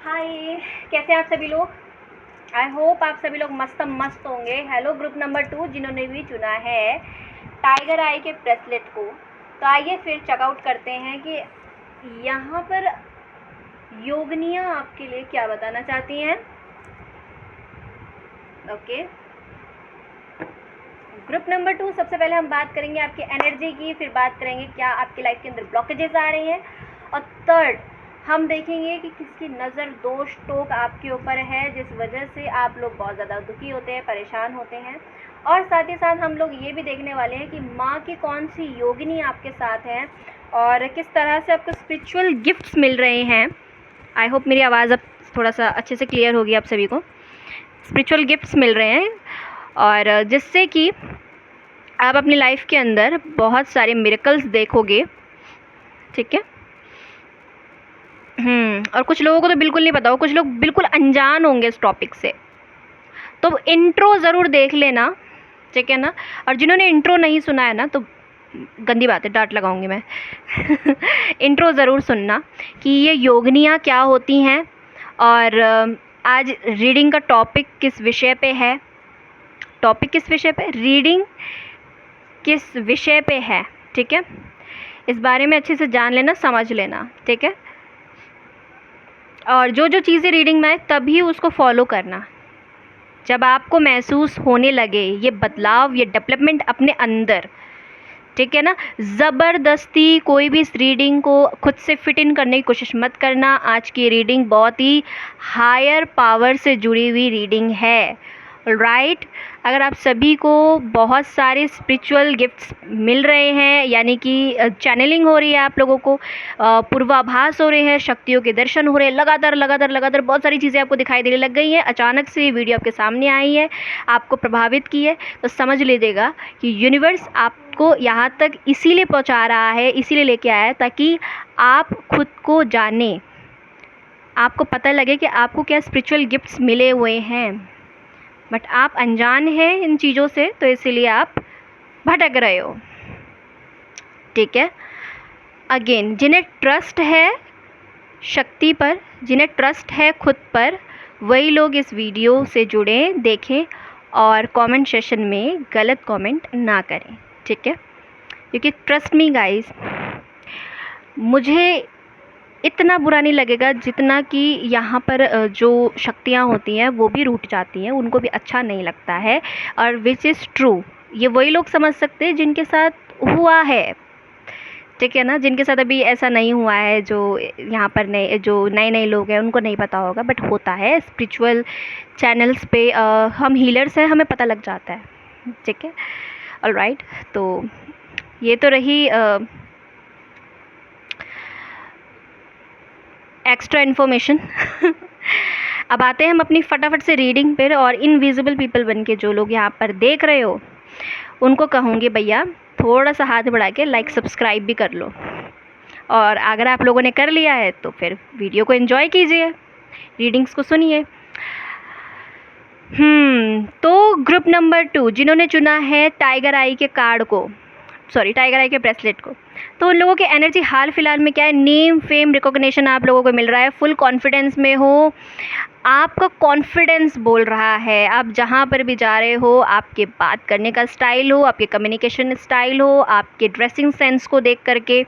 हाय, कैसे हैं आप सभी लोग। आई होप आप सभी लोग मस्त मस्त होंगे। हेलो ग्रुप नंबर 2 जिन्होंने भी चुना है टाइगर आई के ब्रेसलेट को। तो आइए फिर चेकआउट करते हैं कि यहाँ पर योगिनियाँ आपके लिए क्या बताना चाहती हैं। ओके, ग्रुप नंबर 2, सबसे पहले हम बात करेंगे आपकी एनर्जी की, फिर बात करेंगे क्या आपकी लाइफ के अंदर ब्लॉकेजेस आ रही हैं, और थर्ड हम देखेंगे कि किसकी नज़र दोष टोक आपके ऊपर है जिस वजह से आप लोग बहुत ज़्यादा दुखी होते हैं, परेशान होते हैं। और साथ ही साथ हम लोग ये भी देखने वाले हैं कि माँ की कौन सी योगिनी आपके साथ है और किस तरह से आपको स्पिरिचुअल गिफ्ट्स मिल रहे हैं। आई होप मेरी आवाज़ अब थोड़ा सा अच्छे से क्लियर होगी आप सभी को। स्पिरिचुअल गिफ्ट्स मिल रहे हैं और जिससे कि आप अपनी लाइफ के अंदर बहुत सारे मिरेकल्स देखोगे, ठीक है। और कुछ लोगों को तो बिल्कुल नहीं पता हो, कुछ लोग बिल्कुल अनजान होंगे इस टॉपिक से, तो इंट्रो ज़रूर देख लेना, ठीक है ना। और जिन्होंने इंट्रो नहीं सुना है ना, तो गंदी बात है, डांट लगाऊंगी मैं। इंट्रो ज़रूर सुनना कि ये योगिनियाँ क्या होती हैं और आज रीडिंग का टॉपिक किस विषय पे है। टॉपिक किस विषय पे, रीडिंग किस विषय पे है, ठीक है। इस बारे में अच्छे से जान लेना, समझ लेना, ठीक है। और जो जो चीज़ें रीडिंग में आए तभी उसको फॉलो करना। जब आपको महसूस होने लगे ये बदलाव, ये डेवलपमेंट अपने अंदर, ठीक है ना, ज़बरदस्ती कोई भी इस रीडिंग को खुद से फिट इन करने की कोशिश मत करना। आज की रीडिंग बहुत ही हायर पावर से जुड़ी हुई रीडिंग है, राइट। अगर आप सभी को बहुत सारे स्पिरिचुअल गिफ्ट्स मिल रहे हैं, यानी कि चैनलिंग हो रही है, आप लोगों को पूर्वाभास हो रहे हैं, शक्तियों के दर्शन हो रहे हैं, लगातार लगातार लगातार बहुत सारी चीज़ें आपको दिखाई देने लग गई हैं, अचानक से ये वीडियो आपके सामने आई है, आपको प्रभावित की है, तो समझ लीजिएगा कि यूनिवर्स आपको यहाँ तक इसीलिए पहुँचा रहा है, इसीलिए लेके आया है ताकि आप खुद को जाने, आपको पता लगे कि आपको क्या स्पिरिचुअल गिफ्ट्स मिले हुए हैं। बट आप अनजान हैं इन चीज़ों से, तो इसीलिए आप भटक रहे हो, ठीक है। अगेन, जिन्हें ट्रस्ट है शक्ति पर, जिन्हें ट्रस्ट है खुद पर, वही लोग इस वीडियो से जुड़ें, देखें और कमेंट सेशन में गलत कमेंट ना करें, ठीक है। क्योंकि ट्रस्ट मी गाइस, मुझे इतना बुरा नहीं लगेगा जितना कि यहाँ पर जो शक्तियाँ होती हैं वो भी रूठ जाती हैं, उनको भी अच्छा नहीं लगता है। और विच इज़ ट्रू, ये वही लोग समझ सकते हैं जिनके साथ हुआ है, ठीक है ना। जिनके साथ अभी ऐसा नहीं हुआ है, जो यहाँ पर नए जो नए नए लोग हैं उनको नहीं पता होगा, बट होता है स्पिरिचुअल चैनल्स पे। हम हीलर्स हैं, हमें पता लग जाता है, ठीक है। ऑलराइट, तो ये तो रही एक्स्ट्रा इन्फॉर्मेशन। अब आते हैं हम अपनी फटाफट से रीडिंग पर। और इनविजिबल पीपल बन के जो लोग यहाँ पर देख रहे हो उनको कहूँगी भैया थोड़ा सा हाथ बढ़ा के लाइक सब्सक्राइब भी कर लो, और अगर आप लोगों ने कर लिया है तो फिर वीडियो को एंजॉय कीजिए, रीडिंग्स को सुनिए। तो ग्रुप नंबर 2 जिन्होंने चुना है टाइगर आई के कार्ड को, सॉरी टाइगर आई के ब्रेसलेट को, तो उन लोगों की एनर्जी हाल फिलहाल में क्या है, नेम फेम रिकॉग्निशन आप लोगों को मिल रहा है, फुल कॉन्फिडेंस में हो, आपका कॉन्फिडेंस बोल रहा है, आप जहाँ पर भी जा रहे हो, आपके बात करने का स्टाइल हो, आपके कम्युनिकेशन स्टाइल हो, आपके ड्रेसिंग सेंस को देख करके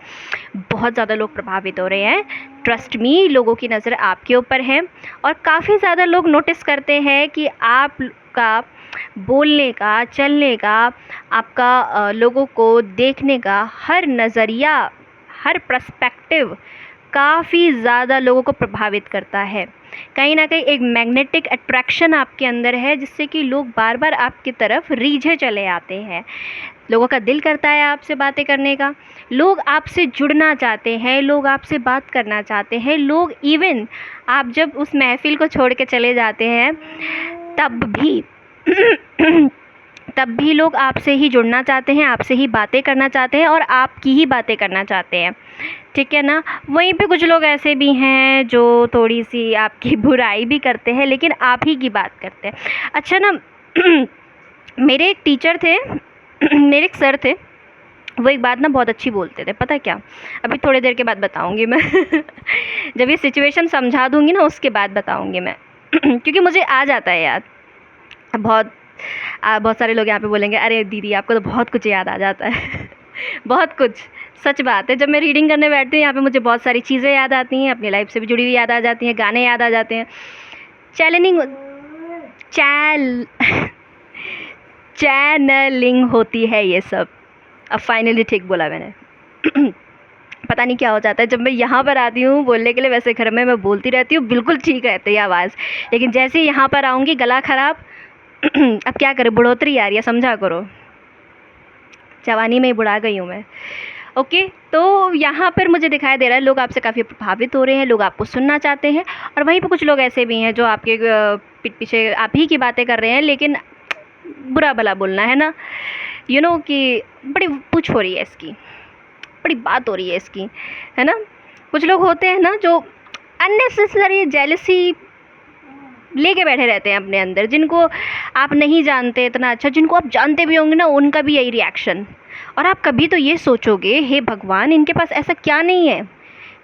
बहुत ज़्यादा लोग प्रभावित हो रहे हैं। ट्रस्ट मी, लोगों की नज़र आपके ऊपर है और काफ़ी ज़्यादा लोग नोटिस करते हैं कि आपका बोलने का, चलने का, आपका लोगों को देखने का हर नज़रिया, हर पर्सपेक्टिव काफ़ी ज़्यादा लोगों को प्रभावित करता है। कहीं ना कहीं एक मैग्नेटिक अट्रैक्शन आपके अंदर है जिससे कि लोग बार बार आपकी तरफ रीझे चले आते हैं। लोगों का दिल करता है आपसे बातें करने का, लोग आपसे जुड़ना चाहते हैं, लोग आपसे बात करना चाहते हैं, लोग इवन आप जब उस महफिल को छोड़ के चले जाते हैं तब भी तब भी लोग आपसे ही जुड़ना चाहते हैं, आपसे ही बातें करना चाहते हैं और आपकी ही बातें करना चाहते हैं, ठीक है ना। वहीं पे कुछ लोग ऐसे भी हैं जो थोड़ी सी आपकी बुराई भी करते हैं लेकिन आप ही की बात करते हैं। अच्छा ना, मेरे एक टीचर थे, मेरे एक सर थे, वो एक बात ना बहुत अच्छी बोलते थे, पता है क्या? अभी थोड़ी देर के बाद बताऊँगी मैं। जब ये सिचुएशन समझा दूँगी ना उसके बाद बताऊँगी मैं। क्योंकि मुझे आ जाता है याद। बहुत बहुत सारे लोग यहाँ पे बोलेंगे अरे दीदी आपको तो बहुत कुछ याद आ जाता है। बहुत कुछ, सच बात है। जब मैं रीडिंग करने बैठती हूँ यहाँ पे मुझे बहुत सारी चीज़ें याद आती हैं, अपनी लाइफ से भी जुड़ी हुई याद आ जाती हैं, गाने याद आ जाते हैं। चैनलिंग चैल चैनलिंग होती है ये सब। अब फाइनली ठीक बोला मैंने। पता नहीं क्या हो जाता है जब मैं यहाँ पर आती हूँ बोलने के लिए। वैसे घर में मैं बोलती रहती हूँ, बिल्कुल ठीक रहती है आवाज़, लेकिन जैसे ही यहाँ पर आऊँगी गला ख़राब। अब क्या करें, बढ़ोतरी आ रही है, समझा करो। जवानी में ही बुढ़ा गई हूँ मैं। ओके, तो यहाँ पर मुझे दिखाई दे रहा है लोग आपसे काफ़ी प्रभावित हो रहे हैं, लोग आपको सुनना चाहते हैं। और वहीं पे कुछ लोग ऐसे भी हैं जो आपके पीठ पीछे आप ही की बातें कर रहे हैं, लेकिन बुरा भला बोलना है ना, कि बड़ी पूछ हो रही है इसकी, बड़ी बात हो रही है इसकी, है ना। कुछ लोग होते हैं ना जो अननेसेसरी जेलसी लेके बैठे रहते हैं अपने अंदर, जिनको आप नहीं जानते इतना अच्छा, जिनको आप जानते भी होंगे ना उनका भी यही रिएक्शन। और आप कभी तो ये सोचोगे हे भगवान इनके पास ऐसा क्या नहीं है,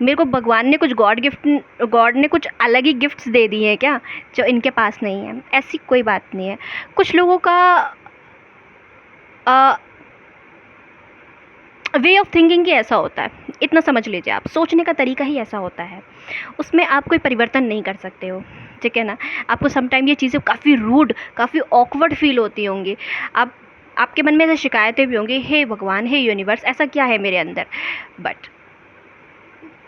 मेरे को भगवान ने कुछ गॉड ने कुछ अलग ही गिफ्ट्स दे दिए हैं क्या जो इनके पास नहीं है। ऐसी कोई बात नहीं है। कुछ लोगों का वे ऑफ थिंकिंग ही ऐसा होता है, इतना समझ लीजिए आप, सोचने का तरीका ही ऐसा होता है, उसमें आप कोई परिवर्तन नहीं कर सकते हो, ठीक है ना। आपको समटाइम ये चीज़ें काफ़ी रूड, काफ़ी ऑकवर्ड फील होती होंगी, आपके मन में ऐसे शिकायतें भी होंगी, हे भगवान, हे यूनिवर्स, ऐसा क्या है मेरे अंदर। बट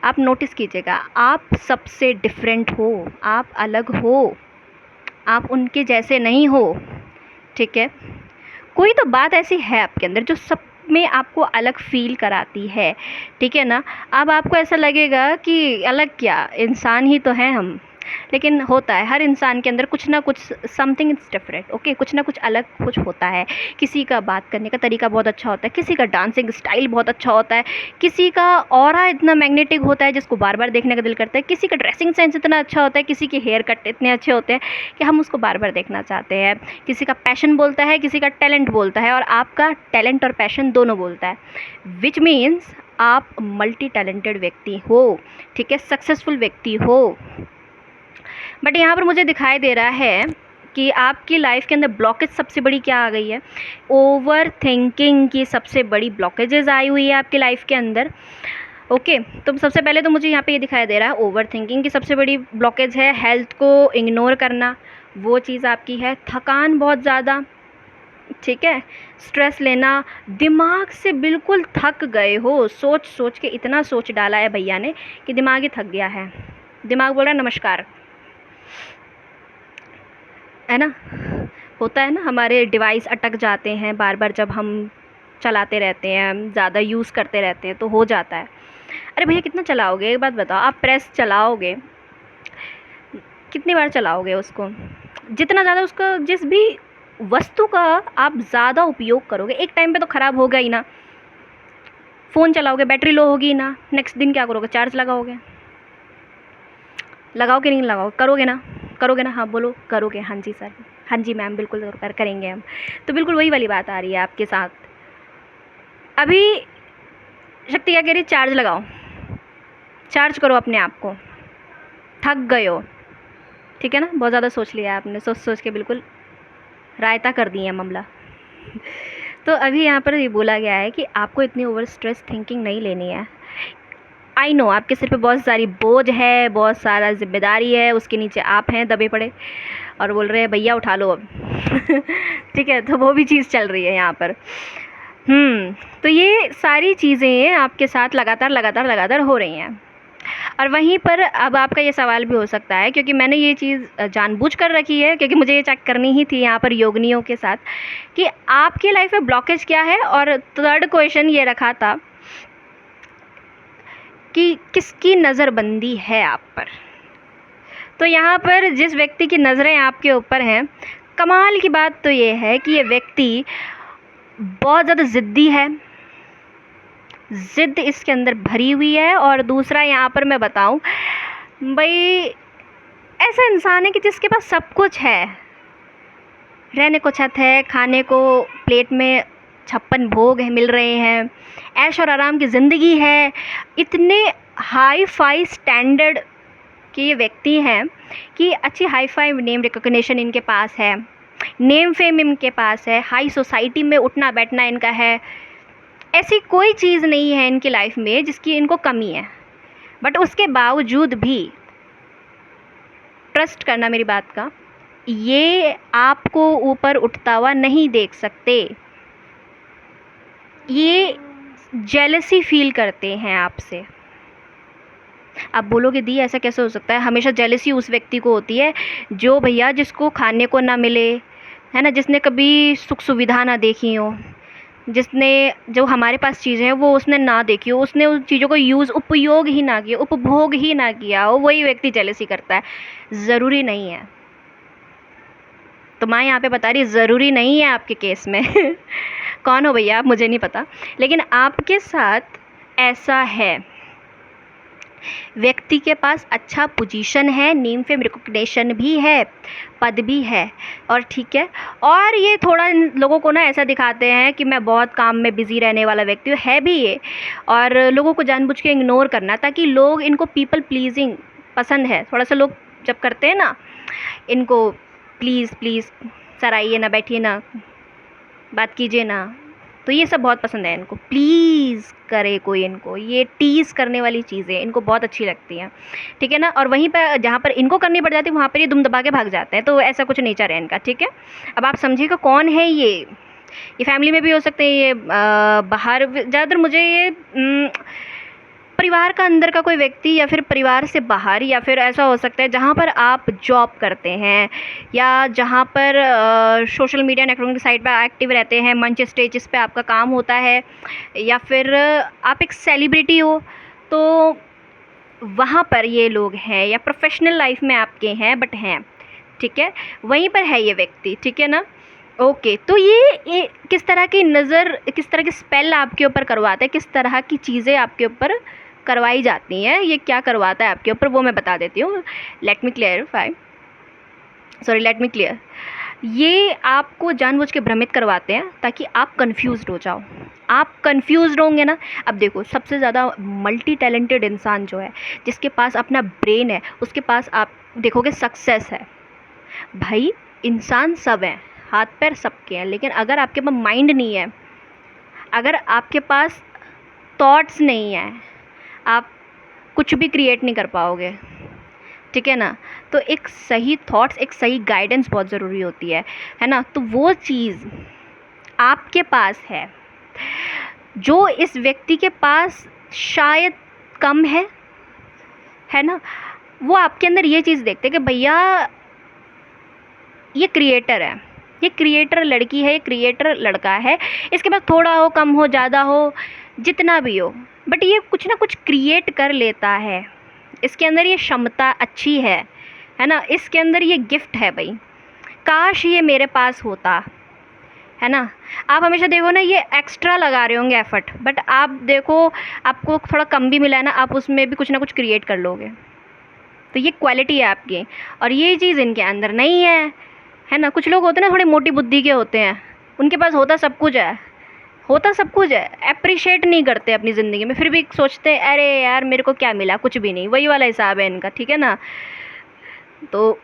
आप नोटिस कीजिएगा, आप सबसे डिफरेंट हो, आप अलग हो, आप उनके जैसे नहीं हो, ठीक है। कोई तो बात ऐसी है आपके अंदर जो सब में आपको अलग फ़ील कराती है, ठीक है ना। अब आपको ऐसा लगेगा कि अलग क्या, इंसान ही तो हैं हम, लेकिन होता है हर इंसान के अंदर कुछ ना कुछ, समथिंग इज़ डिफरेंट, ओके, कुछ ना कुछ अलग कुछ होता है। किसी का बात करने का तरीका बहुत अच्छा होता है, किसी का डांसिंग स्टाइल बहुत अच्छा होता है, किसी का ऑरा इतना मैग्नेटिक होता है जिसको बार बार देखने का दिल करता है, किसी का ड्रेसिंग सेंस इतना अच्छा होता है, किसी के हेयर कट इतने अच्छे होते हैं कि हम उसको बार बार देखना चाहते हैं, किसी का पैशन बोलता है, किसी का टैलेंट बोलता है, और आपका टैलेंट और पैशन दोनों बोलता है, विच मीन्स आप मल्टी टैलेंटेड व्यक्ति हो, ठीक है, सक्सेसफुल व्यक्ति हो। बट यहाँ पर मुझे दिखाई दे रहा है कि आपकी लाइफ के अंदर ब्लॉकेज सबसे बड़ी क्या आ गई है, ओवर थिंकिंग की सबसे बड़ी ब्लॉकेजेस आई हुई है आपकी लाइफ के अंदर। ओके, तो सबसे पहले तो मुझे यहाँ पे ये दिखाई दे रहा है ओवर थिंकिंग की सबसे बड़ी ब्लॉकेज है हेल्थ को इग्नोर करना, वो चीज़ आपकी है। थकान बहुत ज़्यादा, ठीक है, स्ट्रेस लेना, दिमाग से बिल्कुल थक गए हो, सोच सोच के इतना सोच डाला है भैया ने कि दिमाग ही थक गया है, दिमाग बोल रहा है नमस्कार, है ना। होता है ना, हमारे डिवाइस अटक जाते हैं बार बार जब हम चलाते रहते हैं, ज़्यादा यूज़ करते रहते हैं तो हो जाता है। अरे भैया कितना चलाओगे, एक बात बताओ, आप प्रेस चलाओगे कितनी बार चलाओगे उसको, जितना ज़्यादा उसका, जिस भी वस्तु का आप ज़्यादा उपयोग करोगे एक टाइम पे तो ख़राब होगा ही ना। फ़ोन चलाओगे बैटरी लो होगी ना, नेक्स्ट दिन क्या करोगे, चार्ज लगाओगे, लगाओगे नहीं लगाओगे, करोगे ना, हाँ बोलो करोगे, हाँ जी सर, हाँ जी मैम, बिल्कुल करेंगे हम। तो बिल्कुल वही वाली बात आ रही है आपके साथ। अभी शक्ति क्या कह रही है, चार्ज लगाओ, चार्ज करो अपने आप को, थक गए हो, ठीक है ना, बहुत ज़्यादा सोच लिया आपने, सोच सोच के बिल्कुल रायता कर दिए मामला। तो अभी यहाँ पर ये बोला गया है कि आपको इतनी ओवर स्ट्रेस थिंकिंग नहीं लेनी है। आई नो आपके सिर पे बहुत सारी बोझ है, बहुत सारा जिम्मेदारी है, उसके नीचे आप हैं दबे पड़े और बोल रहे हैं भैया उठा लो अब। ठीक है, तो वो भी चीज़ चल रही है यहाँ पर। तो ये सारी चीज़ें आपके साथ लगातार हो रही हैं। और वहीं पर अब आपका ये सवाल भी हो सकता है, क्योंकि मैंने ये चीज़ जानबूझ कर रखी है, क्योंकि मुझे ये चेक करनी ही थी यहाँ पर योगिनियों के साथ कि आपकी लाइफ में ब्लॉकेज क्या है। और थर्ड क्वेश्चन ये रखा था कि किसकी नज़रबंदी है आप पर। तो यहाँ पर जिस व्यक्ति की नज़रें आपके ऊपर हैं, कमाल की बात तो ये है कि ये व्यक्ति बहुत ज़्यादा ज़िद्दी है, ज़िद इसके अंदर भरी हुई है। और दूसरा यहाँ पर मैं बताऊँ भाई, ऐसा इंसान है कि जिसके पास सब कुछ है, रहने को छत है, खाने को प्लेट में 56 भोग है मिल रहे हैं, ऐश और आराम की ज़िंदगी है, इतने हाई फाई स्टैंडर्ड के ये व्यक्ति हैं कि अच्छी हाई फाई नेम रिकॉग्निशन इनके पास है, नेम फेम इनके पास है, हाई सोसाइटी में उठना बैठना इनका है। ऐसी कोई चीज़ नहीं है इनकी लाइफ में जिसकी इनको कमी है, बट उसके बावजूद भी ट्रस्ट करना मेरी बात का, ये आपको ऊपर उठता हुआ नहीं देख सकते। ये जेलसी फील करते हैं आपसे। आप बोलोगे दी ऐसा कैसे हो सकता है? हमेशा जेलसी उस व्यक्ति को होती है जो भैया जिसको खाने को ना मिले, है ना, जिसने कभी सुख सुविधा ना देखी हो, जिसने जो हमारे पास चीज़ें हैं वो उसने ना देखी हो, उसने उस चीज़ों को उपयोग ही ना किया, उपभोग ही ना किया हो, वही व्यक्ति जेलसी करता है। ज़रूरी नहीं है, तो मैं यहाँ पे बता रही ज़रूरी नहीं है आपके केस में कौन हो भैया आप, मुझे नहीं पता, लेकिन आपके साथ ऐसा है। व्यक्ति के पास अच्छा पोजीशन है, नेम फेम रिकॉग्निशन भी है, पद भी है, और ठीक है, और ये थोड़ा इन लोगों को ना ऐसा दिखाते हैं कि मैं बहुत काम में बिज़ी रहने वाला व्यक्ति हूँ, है भी ये, और लोगों को जानबूझ के इग्नोर करना ताकि लोग, इनको पीपल प्लीजिंग पसंद है थोड़ा सा। लोग जब करते हैं ना, इनको प्लीज़ प्लीज़ सर आइए ना, बैठिए ना, बात कीजिए ना, तो ये सब बहुत पसंद है इनको, प्लीज़ करे कोई इनको, ये टीज़ करने वाली चीज़ें इनको बहुत अच्छी लगती हैं, ठीक है ना। और वहीं पर जहाँ पर इनको करनी पड़ जाती है वहाँ पर ये दुम दबा के भाग जाते हैं, तो ऐसा कुछ नेचर है इनका, ठीक है। अब आप समझिएगा कौन है ये फैमिली में भी हो सकते हैं, ये बाहर, ज़्यादातर मुझे ये परिवार का अंदर का कोई व्यक्ति, या फिर परिवार से बाहर, या फिर ऐसा हो सकता है जहाँ पर आप जॉब करते हैं, या जहाँ पर सोशल मीडिया नेटवर्किंग साइट पर एक्टिव रहते हैं, मंच स्टेजेस पे आपका काम होता है, या फिर आप एक सेलिब्रिटी हो, तो वहाँ पर ये लोग हैं, या प्रोफेशनल लाइफ में आपके हैं बट हैं, ठीक है, वहीं पर है ये व्यक्ति, ठीक है ना। ओके, तो ये किस तरह की नज़र, किस तरह की स्पेल आपके ऊपर करवाता है, किस तरह की चीज़ें आपके ऊपर करवाई जाती हैं, ये क्या करवाता है आपके ऊपर, वो मैं बता देती हूँ। Let me clear. ये आपको जानबूझ के भ्रमित करवाते हैं ताकि आप कंफ्यूज्ड हो जाओ। आप कंफ्यूज्ड होंगे ना, अब देखो सबसे ज़्यादा मल्टी टैलेंटेड इंसान जो है, जिसके पास अपना ब्रेन है, उसके पास आप देखोगे सक्सेस है। भाई इंसान सब हैं, हाथ पैर सबके हैं, लेकिन अगर आपके पास माइंड नहीं है, अगर आपके पास थॉट्स नहीं है, आप कुछ भी क्रिएट नहीं कर पाओगे, ठीक है ना। तो एक सही थॉट्स, एक सही गाइडेंस बहुत ज़रूरी होती है ना। तो वो चीज़ आपके पास है जो इस व्यक्ति के पास शायद कम है ना। वो आपके अंदर ये चीज़ देखते हैं कि भैया ये क्रिएटर है, ये क्रिएटर लड़की है, ये क्रिएटर लड़का है, इसके पास थोड़ा हो, कम हो, ज़्यादा हो, जितना भी हो, बट ये कुछ ना कुछ क्रिएट कर लेता है, इसके अंदर ये क्षमता अच्छी है ना, इसके अंदर ये गिफ्ट है भाई, काश ये मेरे पास होता, है ना। आप हमेशा देखो ना, ये एक्स्ट्रा लगा रहे होंगे एफर्ट, बट आप देखो आपको थोड़ा कम भी मिला है ना, आप उसमें भी कुछ ना कुछ क्रिएट कर लोगे। तो ये क्वालिटी है आपकी, और ये चीज़ इनके अंदर नहीं है ना। कुछ लोग होते हैं ना थोड़ी मोटी बुद्धि के होते हैं, उनके पास होता सब कुछ है, अप्रिशिएट नहीं करते अपनी ज़िंदगी में, फिर भी सोचते हैं अरे यार मेरे को क्या मिला, कुछ भी नहीं, वही वाला हिसाब है इनका, ठीक है ना। तो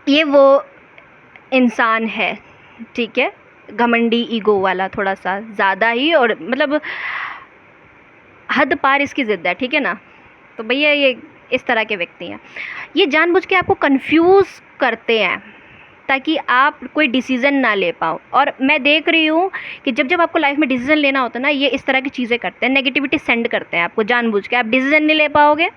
ये वो इंसान है, ठीक है, घमंडी ईगो वाला, थोड़ा सा ज़्यादा ही, और मतलब हद पार इसकी ज़िद है, ठीक है ना। तो भैया ये इस तरह के व्यक्ति हैं, ये जानबूझ के आपको कंफ्यूज करते हैं ताकि आप कोई डिसीज़न ना ले पाओ। और मैं देख रही हूँ कि जब जब आपको लाइफ में डिसीज़न लेना होता है ना, ये इस तरह की चीज़ें करते हैं, नेगेटिविटी सेंड करते हैं आपको जानबूझ के। आप डिसीज़न नहीं ले पाओगे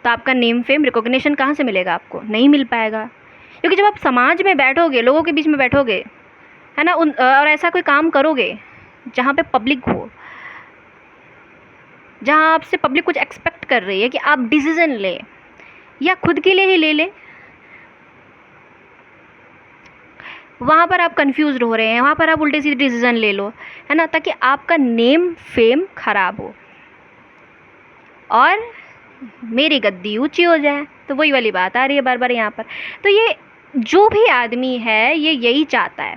तो आपका नेम फेम रिकॉग्निशन कहाँ से मिलेगा? आपको नहीं मिल पाएगा, क्योंकि जब आप समाज में बैठोगे, लोगों के बीच में बैठोगे, है ना, और ऐसा कोई काम करोगे जहाँ पे पब्लिक हो, जहाँ आपसे पब्लिक कुछ एक्सपेक्ट कर रही है कि आप डिसीज़न ले, या खुद के लिए ही ले ले, वहाँ पर आप कंफ्यूज हो रहे हैं, वहाँ पर आप उल्टे सीधे डिसीज़न ले लो, है ना, ताकि आपका नेम फेम खराब हो और मेरी गद्दी ऊंची हो जाए। तो वही वाली बात आ रही है बार बार यहाँ पर। तो ये जो भी आदमी है ये यही चाहता है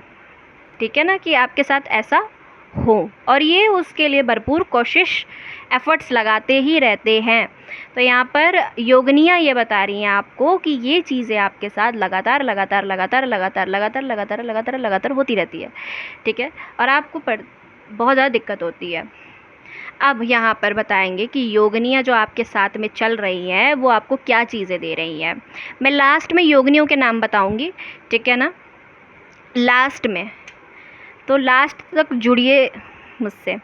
ठीक है ना, कि आपके साथ ऐसा हो, और ये उसके लिए भरपूर कोशिश एफ़र्ट्स लगाते ही रहते हैं। तो यहाँ पर योगिनियाँ ये बता रही हैं आपको कि ये चीज़ें आपके साथ लगातार लगातार लगातार लगातार लगातार लगातार लगातार लगातार होती रहती है, ठीक है, और आपको बहुत ज़्यादा दिक्कत होती है। अब यहाँ पर बताएंगे कि योगिनियाँ जो आपके साथ में चल रही हैं वो आपको क्या चीज़ें दे रही हैं। मैं लास्ट में योगिनियों के नाम बताऊँगी, ठीक है ना, लास्ट में, तो लास्ट तक जुड़िए मुझसे।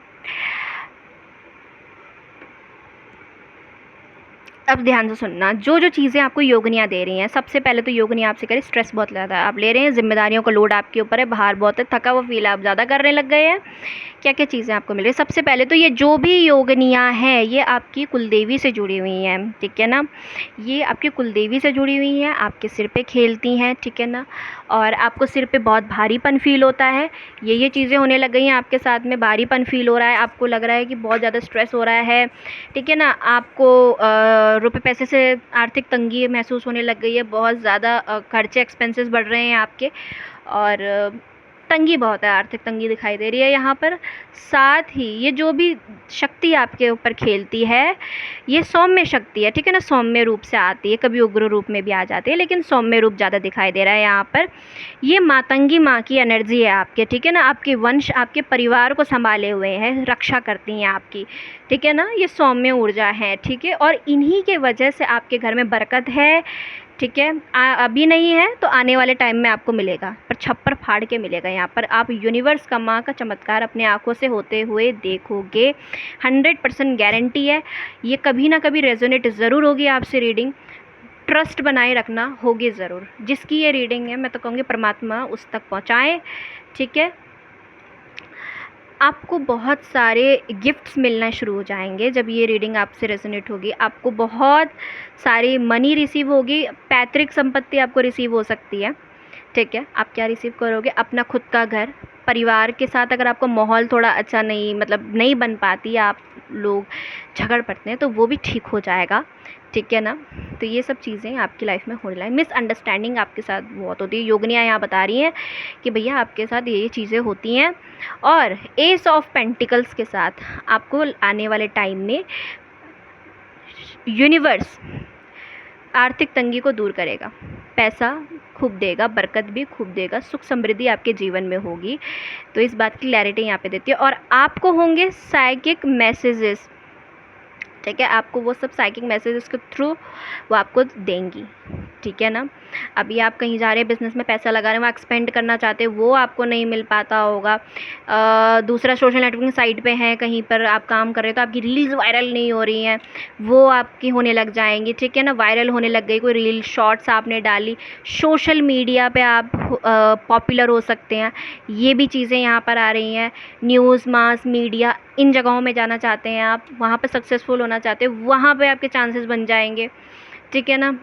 अब ध्यान से सुनना, जो जो चीज़ें आपको योगिनियाँ दे रही हैं, सबसे पहले तो योगिनी आपसे कह रही स्ट्रेस बहुत ज़्यादा आप ले रहे हैं, जिम्मेदारियों का लोड आपके ऊपर है, भार बहुत है, थका हुआ फील आप ज़्यादा करने लग गए हैं। क्या क्या चीज़ें आपको मिल रही है? सबसे पहले तो ये जो भी योगिनियाँ हैं ये आपकी कुलदेवी से जुड़ी हुई हैं, ठीक है ना, ये आपकी कुलदेवी से जुड़ी हुई हैं, आपके सिर पे खेलती हैं, ठीक है ना, और आपको सिर पे बहुत भारीपन फील होता है। ये चीज़ें होने लग गई हैं आपके साथ में, भारीपन फील हो रहा है, आपको लग रहा है कि बहुत ज़्यादा स्ट्रेस हो रहा है, ठीक है ना, आपको रुपए पैसे से आर्थिक तंगी महसूस होने लग गई है, बहुत ज़्यादा खर्चे एक्सपेंसेस बढ़ रहे हैं आपके, और तंगी बहुत है, आर्थिक तंगी दिखाई दे रही है यहाँ पर। साथ ही ये जो भी शक्ति आपके ऊपर खेलती है ये सौम्य शक्ति है, ठीक है ना, सौम्य रूप से आती है, कभी उग्र रूप में भी आ जाती है, लेकिन सौम्य रूप ज़्यादा दिखाई दे रहा है यहाँ पर। ये मातंगी माँ की एनर्जी है आपके, ठीक है ना, आपके वंश आपके परिवार को संभाले हुए हैं, रक्षा करती हैं आपकी, ठीक है ना, ये सौम्य ऊर्जा है, ठीक है, और इन्हीं के वजह से आपके घर में बरकत है, ठीक है। अभी नहीं है तो आने वाले टाइम में आपको मिलेगा, पर छप्पर फाड़ के मिलेगा। यहाँ पर आप यूनिवर्स का माँ का चमत्कार अपने आँखों से होते हुए देखोगे, 100% गारंटी है। ये कभी ना कभी रेजोनेट ज़रूर होगी आपसे रीडिंग, ट्रस्ट बनाए रखना होगी ज़रूर। जिसकी ये रीडिंग है मैं तो कहूँगी परमात्मा उस तक पहुँचाएँ, ठीक है। आपको बहुत सारे गिफ्ट्स मिलना शुरू हो जाएंगे जब ये रीडिंग आपसे रेजोनेट होगी। आपको बहुत सारी मनी रिसीव होगी, पैतृक संपत्ति आपको रिसीव हो सकती है, ठीक है। आप क्या रिसीव करोगे? अपना खुद का घर, परिवार के साथ अगर आपको माहौल थोड़ा अच्छा नहीं, मतलब नहीं बन पाती, आप लोग झगड़ पड़ते हैं, तो वो भी ठीक हो जाएगा, ठीक है ना। तो ये सब चीज़ें आपकी लाइफ में होने लगी। मिसअंडरस्टैंडिंग आपके साथ बहुत होती है, योगिनियाँ यहाँ बता रही हैं कि भैया आपके साथ ये चीज़ें होती हैं। और एस ऑफ पेंटिकल्स के साथ आपको आने वाले टाइम में यूनिवर्स आर्थिक तंगी को दूर करेगा, पैसा खूब देगा, बरकत भी खूब देगा, सुख समृद्धि आपके जीवन में होगी। तो इस बात की क्लैरिटी यहाँ पे देती है। और आपको होंगे साइकिक मैसेजेस, ठीक है, आपको वो सब साइकिक मैसेजेस के थ्रू वो आपको देंगी, ठीक है ना। अभी आप कहीं जा रहे हैं, बिज़नेस में पैसा लगा रहे हैं, वहाँ एक्सपेंड करना चाहते हैं, वो आपको नहीं मिल पाता होगा। दूसरा सोशल नेटवर्किंग साइट पे हैं, कहीं पर आप काम कर रहे हो तो आपकी रील्स वायरल नहीं हो रही हैं, वो आपकी होने लग जाएंगी, ठीक है ना, वायरल होने लग गई। कोई रील शॉर्ट्स आपने डाली, सोशल मीडिया पे आप पॉपुलर हो सकते हैं, ये भी चीज़ें यहाँ पर आ रही हैं। न्यूज़, मास मीडिया, इन जगहों में जाना चाहते हैं आप, वहाँ पर सक्सेसफुल होना चाहते हैं, वहाँ पर आपके चांसेस बन जाएंगे, ठीक है ना।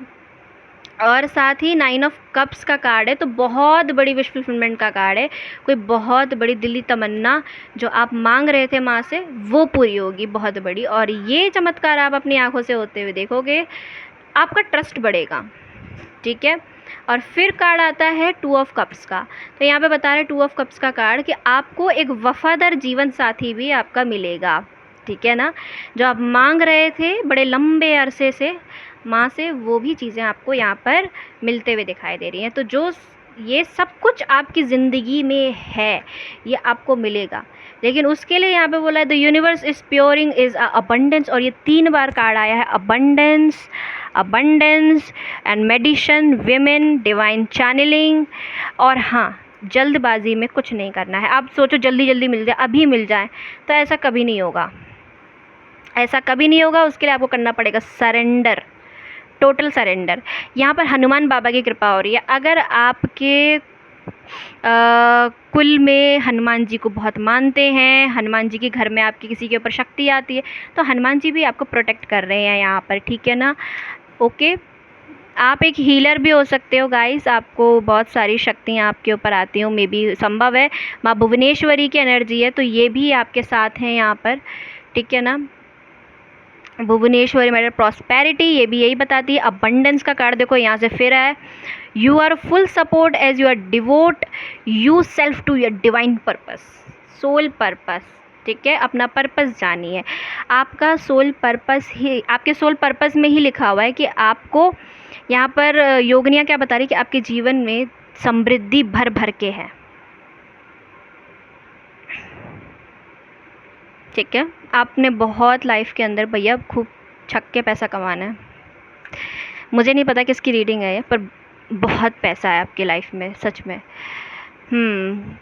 और साथ ही 9 ऑफ कप्स का कार्ड है, तो बहुत बड़ी विश फुलफिलमेंट का कार्ड है। कोई बहुत बड़ी दिली तमन्ना जो आप मांग रहे थे माँ से वो पूरी होगी, बहुत बड़ी, और ये चमत्कार आप अपनी आंखों से होते हुए देखोगे, आपका ट्रस्ट बढ़ेगा, ठीक है। और फिर कार्ड आता है 2 ऑफ कप्स का। तो यहाँ पे बता रहे 2 ऑफ कप्स का कार्ड कि आपको एक वफादार जीवन साथी भी आपका मिलेगा, ठीक है ना। जो आप मांग रहे थे बड़े लंबे अरसे से माँ से, वो भी चीज़ें आपको यहाँ पर मिलते हुए दिखाई दे रही हैं। तो जो ये सब कुछ आपकी ज़िंदगी में है ये आपको मिलेगा, लेकिन उसके लिए यहाँ पे बोला है the universe is pouring is abundance, और ये 3 बार कार्ड आया है, abundance, abundance and meditation, women, divine channelling. और हाँ, जल्दबाजी में कुछ नहीं करना है। आप सोचो जल्दी जल्दी मिल जाए, अभी मिल जाए, तो ऐसा कभी नहीं होगा, ऐसा कभी नहीं होगा। उसके लिए आपको करना पड़ेगा सरेंडर, टोटल सरेंडर। यहाँ पर हनुमान बाबा की कृपा हो रही है। अगर आपके कुल में हनुमान जी को बहुत मानते हैं, हनुमान जी के घर में आपके किसी के ऊपर शक्ति आती है, तो हनुमान जी भी आपको प्रोटेक्ट कर रहे हैं यहाँ पर, ठीक है ना। ओके, आप एक हीलर भी हो सकते हो गाइस, आपको बहुत सारी शक्तियाँ आपके ऊपर आती हो, मे बी संभव है। माँ भुवनेश्वरी की एनर्जी है, तो ये भी आपके साथ हैं यहाँ पर, ठीक है ना। भुवनेश्वरी मैटर प्रॉस्पेरिटी, ये भी यही बताती है। अबंडेंस का कार्ड देखो यहाँ से फिर है। You are full support as you are devote yourself to your divine purpose, soul purpose, ठीक है। अपना पर्पस जानिए। आपका सोल पर्पस ही, आपके सोल पर्पस में ही लिखा हुआ है कि आपको यहाँ पर योगिनियाँ क्या बता रही कि आपके जीवन में समृद्धि भर भर के है, ठीक है। आपने बहुत लाइफ के अंदर भैया खूब छक्के पैसा कमाना है। मुझे नहीं पता किसकी रीडिंग है ये, पर बहुत पैसा है आपकी लाइफ में सच में।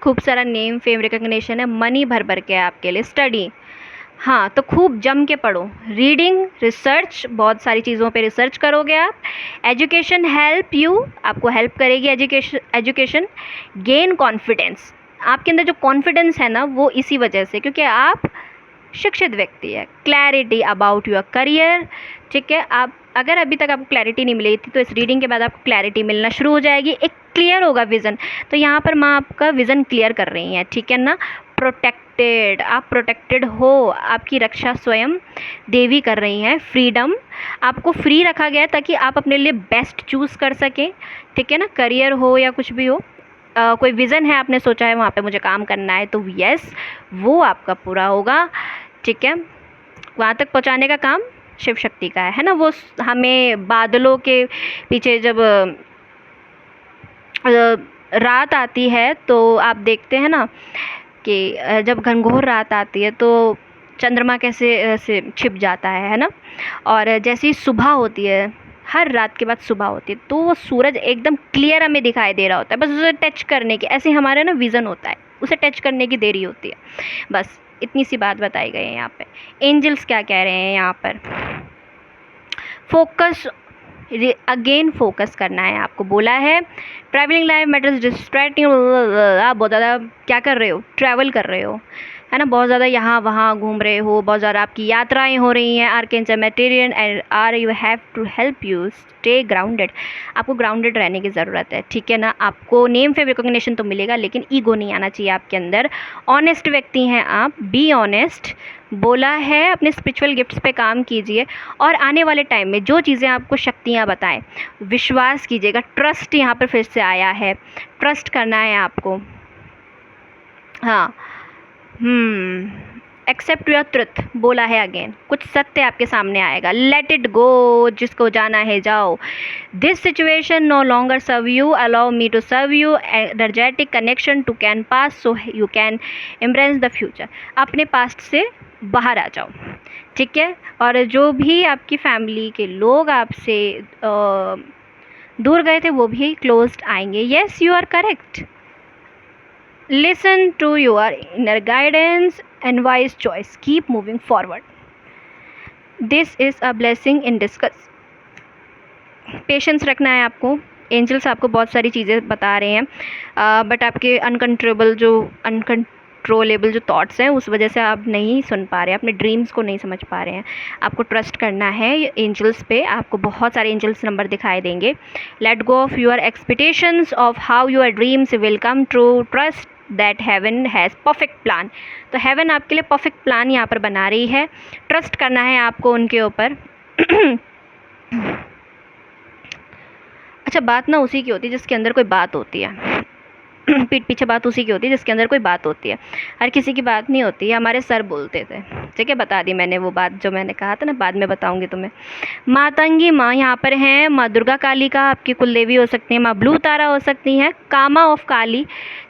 खूब सारा नेम फेम रिकग्निशन है, मनी भर भर के है आपके लिए। स्टडी, हाँ तो खूब जम के पढ़ो। रीडिंग, रिसर्च, बहुत सारी चीज़ों पे रिसर्च करोगे आप। एजुकेशन हेल्प यू, आपको हेल्प करेगी एजुकेशन। गेन कॉन्फिडेंस, आपके अंदर जो कॉन्फिडेंस है ना वो इसी वजह से, क्योंकि आप शिक्षित व्यक्ति है। क्लैरिटी अबाउट योर करियर, ठीक है। आप अगर अभी तक आपको क्लैरिटी नहीं मिली थी तो इस रीडिंग के बाद आपको क्लैरिटी मिलना शुरू हो जाएगी, एक क्लियर होगा विज़न। तो यहाँ पर माँ आपका विज़न क्लियर कर रही हैं, ठीक है ना। प्रोटेक्टेड, आप प्रोटेक्टेड हो, आपकी रक्षा स्वयं देवी कर रही हैं। फ्रीडम, आपको फ्री रखा गया है ताकि आप अपने लिए बेस्ट चूज़ कर सकें, ठीक है ना। करियर हो या कुछ भी हो, कोई विज़न है, आपने सोचा है वहाँ पे मुझे काम करना है, तो यस वो आपका पूरा होगा, ठीक है। वहाँ तक पहुँचाने का काम शिव शक्ति का है ना। वो हमें बादलों के पीछे जब रात आती है तो आप देखते हैं ना कि जब घनघोर रात आती है तो चंद्रमा कैसे से छिप जाता है ना। और जैसे ही सुबह होती है, हर रात के बाद सुबह होती है, तो वो सूरज एकदम क्लियर हमें दिखाई दे रहा होता है, बस उसे टच करने की, ऐसे हमारा ना विज़न होता है, उसे टच करने की देरी होती है। बस इतनी सी बात बताई गई है यहाँ पे। एंजल्स क्या कह रहे हैं यहाँ पर, फोकस, अगेन फोकस करना है आपको बोला है। ट्रैवलिंग लाइफ मैटर्स डिस्ट्रैक्टिंग, आप बहुत ज़्यादा क्या कर रहे हो, ट्रैवल कर रहे हो है ना, बहुत ज़्यादा यहाँ वहाँ घूम रहे हो, बहुत ज़्यादा आपकी यात्राएं हो रही हैं। Archangel material and are you have to help you stay grounded, आपको ग्राउंडेड रहने की ज़रूरत है, ठीक है ना। आपको नेम फेम रिकॉग्निशन तो मिलेगा लेकिन ईगो नहीं आना चाहिए आपके अंदर। ऑनेस्ट व्यक्ति हैं आप, बी ऑनेस्ट बोला है। अपने स्पिरिचुअल गिफ्ट्स पे काम कीजिए और आने वाले टाइम में जो चीज़ें आपको शक्तियाँ बताएं विश्वास कीजिएगा। ट्रस्ट यहाँ पर फिर से आया है, ट्रस्ट करना है आपको। हाँ, एक्सेप्ट योर ट्रुथ बोला है अगेन, कुछ सत्य आपके सामने आएगा। लेट इट गो, जिसको जाना है जाओ। This situation no longer serve you, allow me to serve you. Energetic connection to can pass so you can embrace the future, अपने पास्ट से बाहर आ जाओ, ठीक है। और जो भी आपकी फैमिली के लोग आपसे दूर गए थे वो भी क्लोज्ड आएंगे। Yes you are correct. Listen to your inner guidance and wise choice. Keep moving forward. This is a blessing in disguise. Patience रखना है आपको। एंजल्स आपको बहुत सारी चीज़ें बता रहे हैं, बट आपके अनकंट्रोलेबल जो थॉट्स हैं उस वजह से आप नहीं सुन पा रहे हैं, अपने ड्रीम्स को नहीं समझ पा रहे हैं। आपको ट्रस्ट करना है एंजल्स पे, आपको बहुत सारे एंजल्स नंबर दिखाई देंगे। Let go of your expectations of how your dreams will come true. Trust that heaven has perfect plan, तो हेवन आपके लिए परफेक्ट प्लान यहाँ पर बना रही है। ट्रस्ट करना है आपको उनके ऊपर। अच्छा, बात ना उसी की होती है जिसके अंदर कोई बात होती है। पीठ पीछे बात उसी की होती है जिसके अंदर कोई बात होती है, हर किसी की बात नहीं होती है। हमारे सर बोलते थे, ठीक है, बता दी मैंने वो बात जो मैंने कहा था ना, बाद में बताऊंगी तुम्हें। मातंगी माँ यहाँ पर हैं, माँ दुर्गा काली का आपकी कुलदेवी हो सकती है, माँ ब्लू तारा हो सकती हैं, कामा ऑफ काली,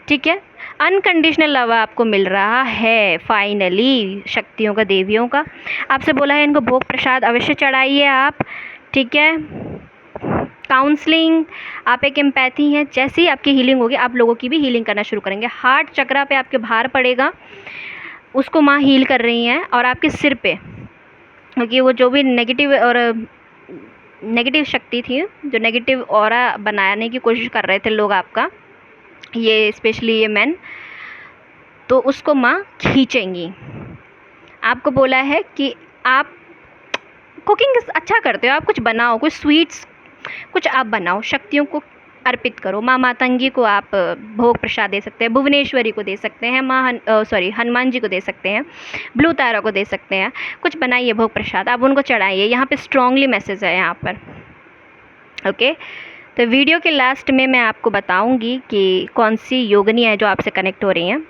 ठीक है। अनकंडीशनल लव आपको मिल रहा है फाइनली, शक्तियों का, देवियों का। आपसे बोला है इनको भोग प्रसाद अवश्य चढ़ाइए आप, ठीक है। काउंसलिंग, आप एक एम्पैथी हैं, जैसे ही आपकी हीलिंग होगी आप लोगों की भी हीलिंग करना शुरू करेंगे। हार्ट चक्रा पे आपके भार पड़ेगा, उसको माँ हील कर रही हैं। और आपके सिर पे, क्योंकि वो जो भी नेगेटिव शक्ति थी, जो नेगेटिव ऑरा बनाने की कोशिश कर रहे थे लोग आपका, ये स्पेशली ये मैन, तो उसको माँ खींचेंगी। आपको बोला है कि आप कुकिंग अच्छा करते हो, आप कुछ बनाओ, कुछ स्वीट्स कुछ आप बनाओ, शक्तियों को अर्पित करो। माँ मातंगी को आप भोग प्रसाद दे सकते हैं, भुवनेश्वरी को दे सकते हैं, हनुमान जी को दे सकते हैं, ब्लू तारा को दे सकते हैं। कुछ बनाइए भोग प्रसाद, आप उनको चढ़ाइए। यहाँ पे स्ट्रांगली मैसेज है यहाँ पर। ओके, तो वीडियो के लास्ट में मैं आपको बताऊंगी कि कौन सी योगिनी है जो आपसे कनेक्ट हो रही हैं।